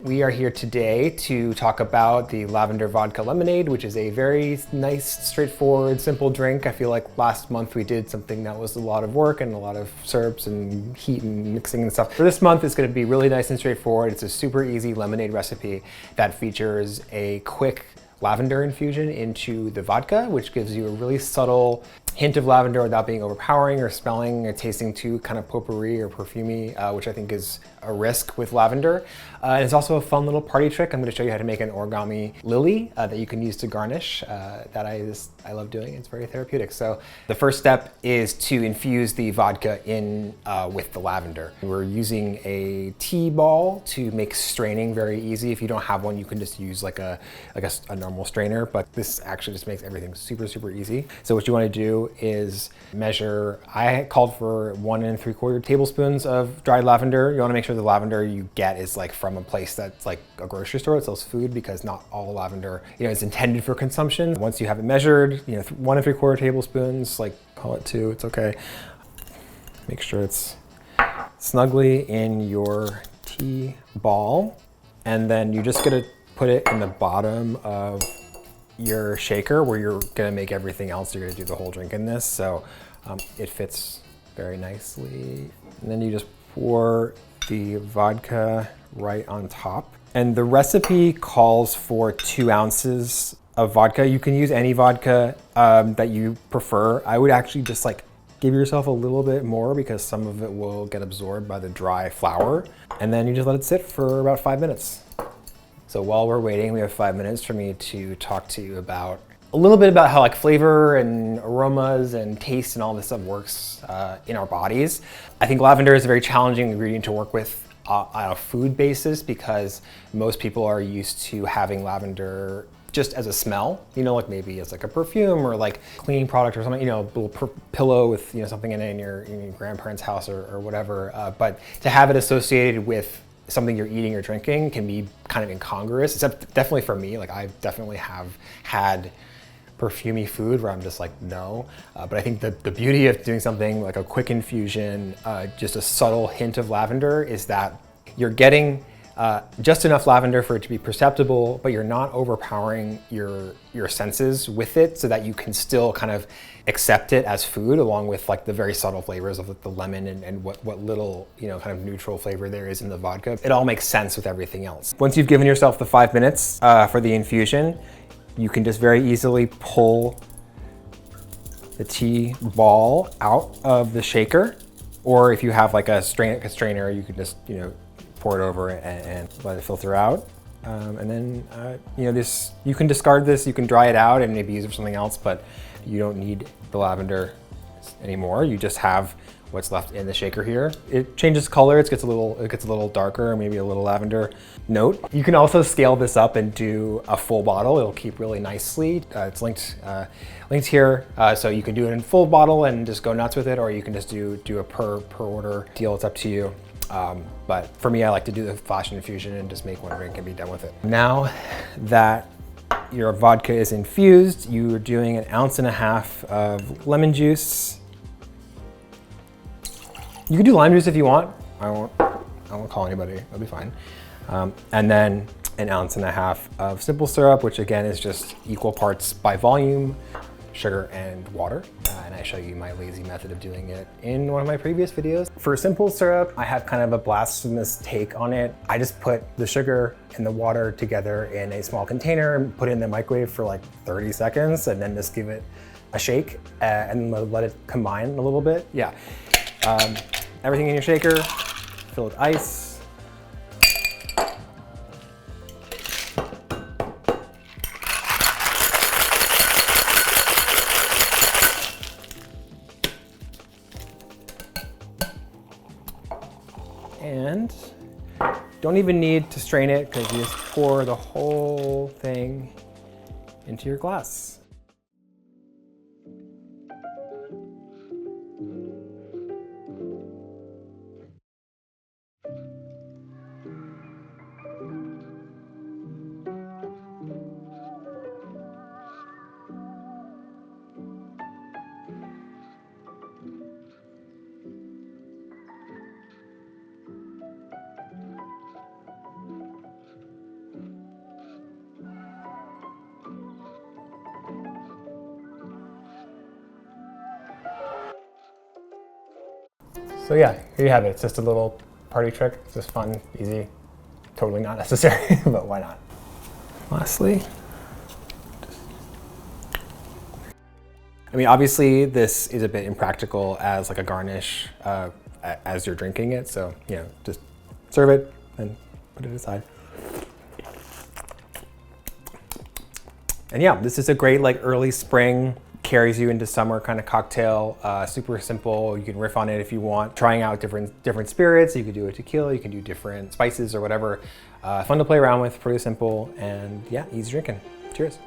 We are here today to talk about the Lavender Vodka Lemonade, which is a very nice, straightforward, simple drink. I feel like last month we did something that was a lot of work and a lot of syrups and heat and mixing and stuff. For this month, it's gonna be really nice and straightforward. It's a super easy lemonade recipe that features a quick lavender infusion into the vodka, which gives you a really subtle hint of lavender without being overpowering or smelling or tasting too kind of potpourri or perfumey, which I think is a risk with lavender. And it's also a fun little party trick. I'm going to show you how to make an origami lily that you can use to garnish that I love doing. It's very therapeutic. So the first step is to infuse the vodka in with the lavender. We're using a tea ball to make straining very easy. If you don't have one, you can just use like a normal strainer, but this actually just makes everything super, super easy. So what you want to do is measure, I called for 1 3/4 tablespoons of dried lavender. You want to make sure the lavender you get is like from a place that's like a grocery store that sells food, because not all lavender, is intended for consumption. Once you have it measured, 1 3/4 tablespoons, like call it 2, it's okay. Make sure it's snugly in your tea ball, and then you're just gonna put it in the bottom of your shaker where you're gonna make everything else. You're gonna do the whole drink in this, so it fits very nicely. And then you just pour the vodka right on top. And the recipe calls for 2 ounces of vodka. You can use any vodka that you prefer. I would actually just like give yourself a little bit more because some of it will get absorbed by the dry flour. And then you just let it sit for about 5 minutes. So while we're waiting, we have 5 minutes for me to talk to you about a little bit about how like flavor and aromas and taste and all this stuff works in our bodies. I think lavender is a very challenging ingredient to work with on a food basis because most people are used to having lavender just as a smell, like maybe as like a perfume or like cleaning product or something, a little pillow with something in it in your grandparents' house or whatever. But to have it associated with something you're eating or drinking can be kind of incongruous, except definitely for me. Like I definitely have had perfumey food where I'm just like, no. But I think the beauty of doing something like a quick infusion, just a subtle hint of lavender, is that you're getting just enough lavender for it to be perceptible, but you're not overpowering your senses with it, so that you can still kind of accept it as food, along with like the very subtle flavors of the lemon and what little kind of neutral flavor there is in the vodka. It all makes sense with everything else. Once you've given yourself the 5 minutes for the infusion, you can just very easily pull the tea ball out of the shaker, or if you have like a strainer, you can just pour it over and let it filter out. And then you can discard this, you can dry it out and maybe use it for something else, but you don't need the lavender anymore. You just have what's left in the shaker here. It changes color, it gets a little darker, maybe a little lavender note. You can also scale this up and do a full bottle. It'll keep really nicely. It's linked here, so you can do it in full bottle and just go nuts with it, or you can just do a per order deal. It's up to you. But for me, I like to do the flash infusion and just make one drink and be done with it. Now that your vodka is infused, you're doing 1.5 ounces of lemon juice. You can do lime juice if you want. I won't call anybody, that'll be fine. And then 1.5 ounces of simple syrup, which again is just equal parts by volume, sugar and water. And I show you my lazy method of doing it in one of my previous videos. For simple syrup, I have kind of a blasphemous take on it. I just put the sugar and the water together in a small container and put it in the microwave for like 30 seconds and then just give it a shake and let it combine a little bit. Yeah. Everything in your shaker, fill with ice. And don't even need to strain it, because you just pour the whole thing into your glass. So yeah, here you have it. It's just a little party trick. It's just fun, easy, totally not necessary, but why not? Lastly, I mean, obviously this is a bit impractical as like a garnish as you're drinking it. So, you know, just serve it and put it aside. And yeah, this is a great like early spring, carries you into summer kind of cocktail. Super simple. You can riff on it if you want. Trying out different spirits. You could do a tequila, you can do different spices or whatever. Fun to play around with, pretty simple, and yeah, easy drinking. Cheers.